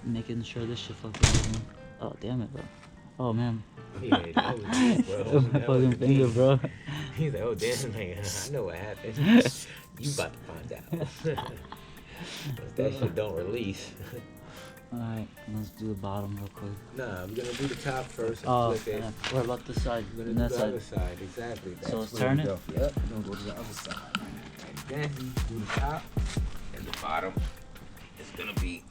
making sure this shit fucking. Oh damn it, bro. Oh man. Yeah, that was deep, bro. My fucking finger, bro. He's like, oh damn, man, I know what happened. You about to find out. If that shit don't release. Alright, let's do the bottom real quick. Nah, we're gonna do the top first and Oh, flip it. yeah. What about this side? We're And gonna that do the other side. side, exactly. So let's where turn we it? go. Yep, we're gonna go to the other side. And then do the top and the bottom. It's gonna be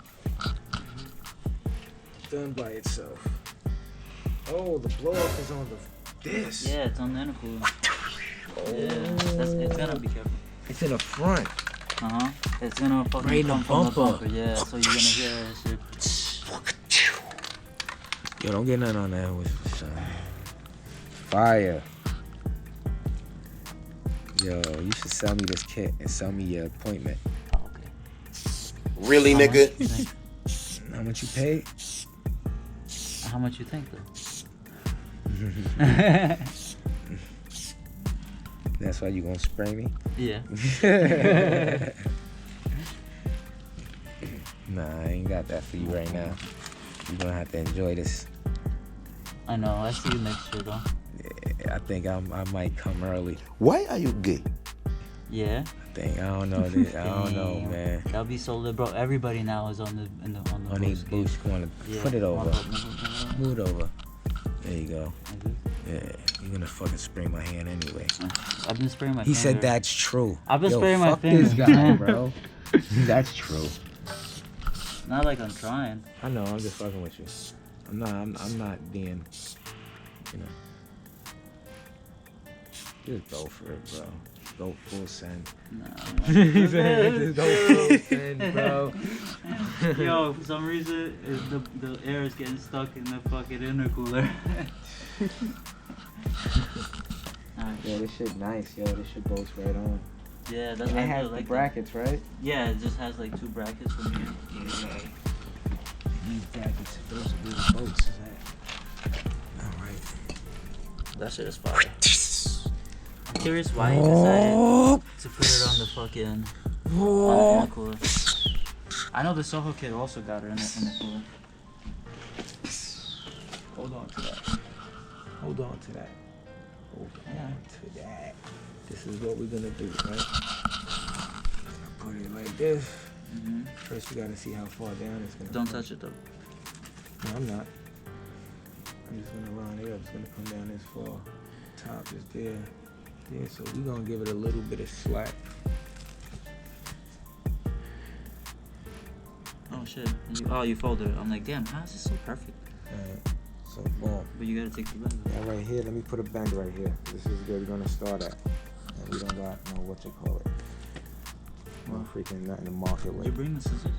done by itself. Oh, the blow up is on this. Yeah, it's on the intercooler. Oh. Yeah, it's gonna be careful. It's in the front. It's gonna fucking Right in the come from the bumper. bumper. Yeah, so you're gonna hear that shit. Yo, don't get nothing on that whistle, son. Fire. Yo, you should sell me this kit and sell me your appointment. Oh, okay. Really, How nigga? much you think? How much you paid? How much you think, though? That's why you gonna spray me? Yeah. Nah, I ain't got that for you right now. You're gonna have to enjoy this. I know. I see you next year, though. Yeah, I think I might come early. Why are you gay? Yeah. I don't know. I don't know, Damn. man. That'll be so lit, bro. Everybody now is on the On these boots, you wanna put it over. Move Move it over. There you go. it. Yeah, you're gonna fucking spray my hand anyway. I've been spraying my He finger. said that's true. I've been Yo, spraying my fuck finger. this guy, bro. That's true. Not like I'm trying. I know. I'm just fucking with you. I'm not being. You know. Just go for it, bro. Go full send. Nah. Just go full send, bro. Yo, for some reason, the air is getting stuck in the fucking intercooler. Alright. Yo, this shit nice, yo. This shit goes right on. Yeah, that's It why I has feel the like brackets, right? Yeah, it just has like two brackets from here. These brackets, those are good bolts, is that? Alright. That shit is fire. I'm curious why you decided to put it on the fucking on the intercooler. I know the Soho kid also got it in the intercooler. Hold on to that. Hold on to that. Hold on to that. This is what we're gonna do, right? Put it like this. Mm-hmm. First, we gotta see how far down it's gonna Don't come. touch it though. No, I'm not. I'm just gonna line it up. It's gonna come down this far. Top is there. Yeah, so we're gonna give it a little bit of slack. Oh shit. You folded it. I'm like, damn, how is this so perfect? So boom. But you gotta take the bend. Yeah, right here. Let me put a bend right here. This is good. We're gonna start at. And we don't got no what you call it. No freaking nothing to mark it with. You bring the scissors?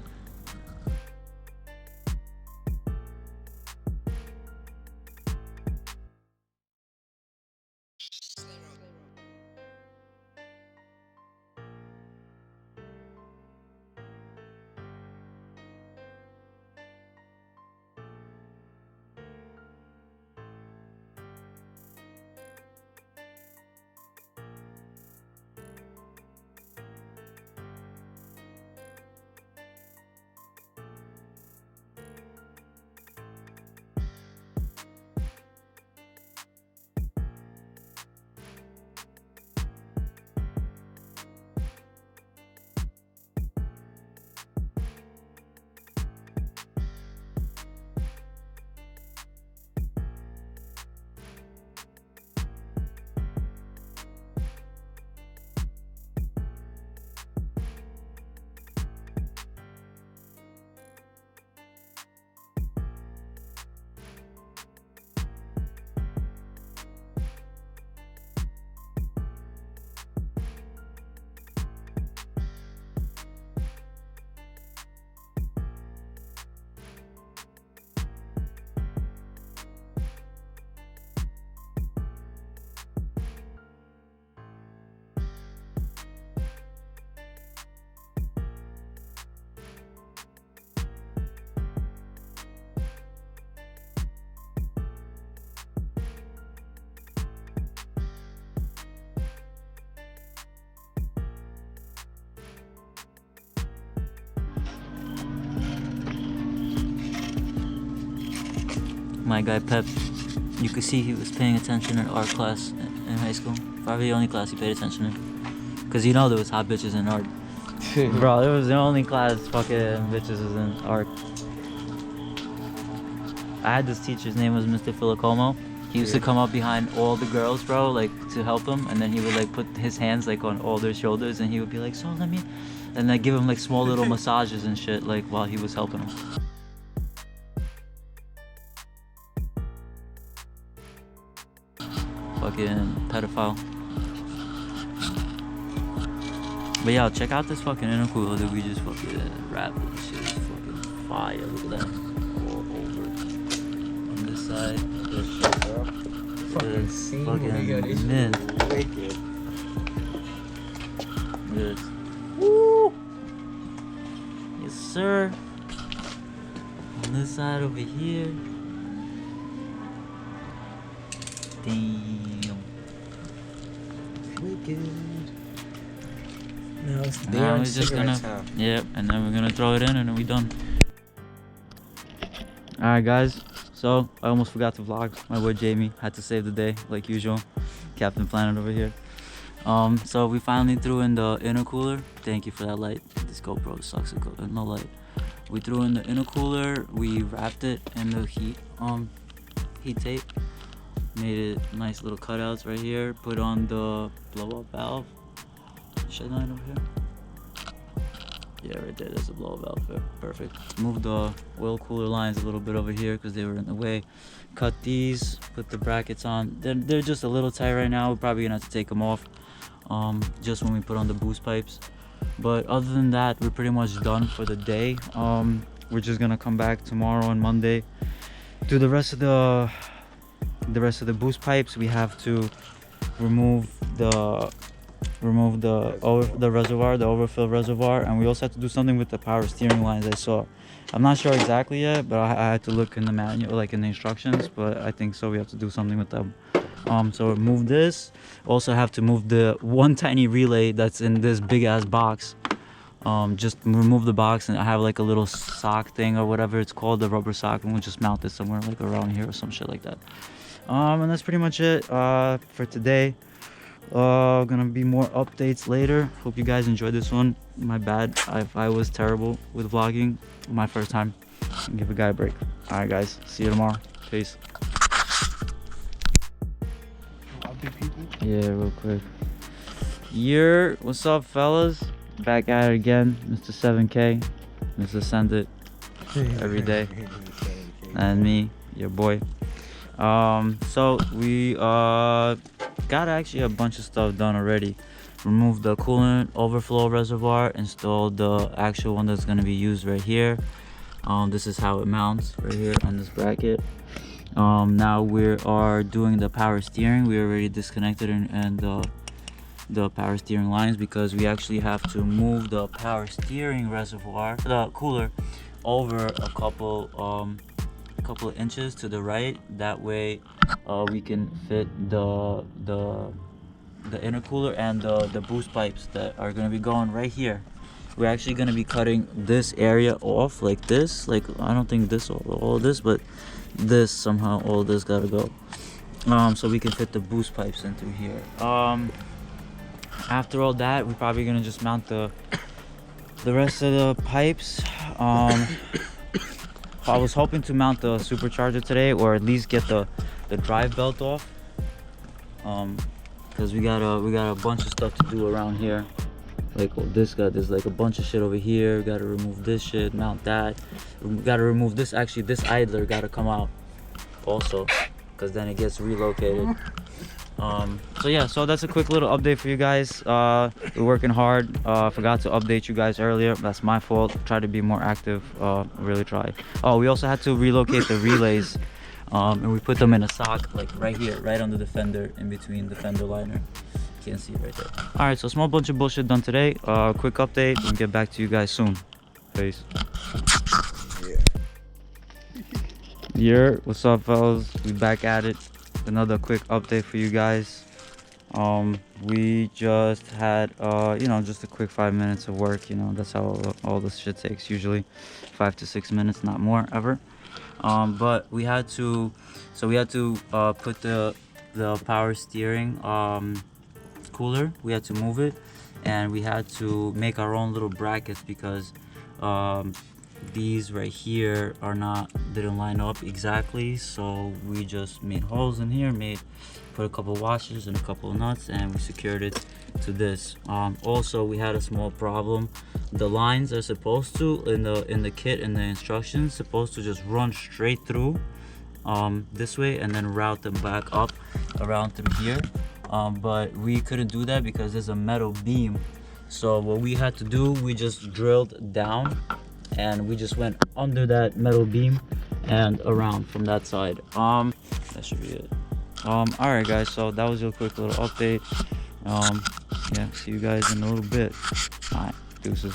my guy Pep. You could see he was paying attention in art class in high school. Probably the only class he paid attention in. Cause you know there was hot bitches in art. Bro, it was the only class fucking bitches was in art. I had this teacher, his name was Mr. Filicomo. He used to come up behind all the girls, bro, like to help them, and then he would like put his hands like on all their shoulders, and he would be like, "So let me," and like give them like small little massages and shit, like while he was helping them. Fucking pedophile. But yeah, check out this fucking intercooler that we just fucking wrapped. This shit is fucking fire. Look at that. All over. On this side. This shit, bro. Fucking mint. Wicked. Look at this. Woo! Yes, sir. On this side over here. Damn. Wicked. Now it's Now there. we're just gonna, yep, and then we're gonna throw it in and then we done. Alright guys, so I almost forgot to vlog. My boy Jamie had to save the day like usual. Captain Planet over here. So we finally threw in the intercooler. Thank you for that light. This GoPro sucks at no light. We threw in the intercooler, we wrapped it in the heat tape. Made it nice little cutouts right here. Put on the blow-up valve. Shed line over here. Yeah, right there. There's a blow valve. Perfect. Move the oil cooler lines a little bit over here because they were in the way. Cut these. Put the brackets on. They're just a little tight right now. We're probably gonna have to take them off. Just when we put on the boost pipes. But other than that, we're pretty much done for the day. We're just gonna come back tomorrow and Monday. Do the rest of the boost pipes. We have to remove the reservoir, the overfill reservoir, and we also have to do something with the power steering lines. I saw, I'm not sure exactly yet, but I had to look in the manual, like in the instructions, but I think so we have to do something with them. So remove this. Also have to move the one tiny relay that's in this big ass box. Just remove the box, and I have like a little sock thing or whatever it's called, the rubber sock, and we'll just mount it somewhere like around here or some shit like that. And that's pretty much it for today. Gonna be more updates later. Hope you guys enjoyed this one. My bad, I was terrible with vlogging. My first time. Give a guy a break. Alright guys, see you tomorrow. Peace. Yeah, real quick. What's up fellas? Back at it again, Mr. 7K. Mr. Send It every day. And me, your boy. So we got actually a bunch of stuff done already. Removed the coolant overflow reservoir, installed the actual one that's going to be used right here. This is how it mounts right here on this bracket. Now we are doing the power steering. We already disconnected and the power steering lines because we actually have to move the power steering reservoir, the cooler, over a couple of inches to the right. That way we can fit the intercooler and the boost pipes that are going to be going right here. We're actually going to be cutting this area off like this. Like, I don't think this all of this, but this somehow, all of this gotta go, so we can fit the boost pipes in through here. After all that, we're probably gonna just mount the rest of the pipes. I was hoping to mount the supercharger today, or at least get the drive belt off, because we got a bunch of stuff to do around here. Like there's like a bunch of shit over here. We gotta remove this shit, mount that. We gotta remove this. Actually, this idler gotta come out also, because then it gets relocated. So yeah, so that's a quick little update for you guys. We're working hard. Forgot to update you guys earlier. That's my fault. Try to be more active. Really try. Oh, we also had to relocate the relays, and we put them in a sock, like right here, right under the fender, in between the fender liner. Can't see it right there. All right, so a small bunch of bullshit done today. Quick update. We'll get back to you guys soon. Peace. Yeah, what's up fellas? We back at it. Another quick update for you guys. We just had just a quick 5 minutes of work. That's how all this shit takes usually. 5 to 6 minutes, not more ever. But we had to put the power steering cooler, we had to move it, and we had to make our own little brackets because these right here didn't line up exactly. So we just made holes in here, put a couple washers and a couple of nuts, and we secured it to this. Also, we had a small problem. The lines are supposed to, in the kit, in the instructions, supposed to just run straight through this way and then route them back up around through here. But we couldn't do that because there's a metal beam. So what we had to do, we just drilled down and we just went under that metal beam and around from that side. That should be it. All right, guys, so that was your quick little update. Yeah, see you guys in a little bit. All right, deuces.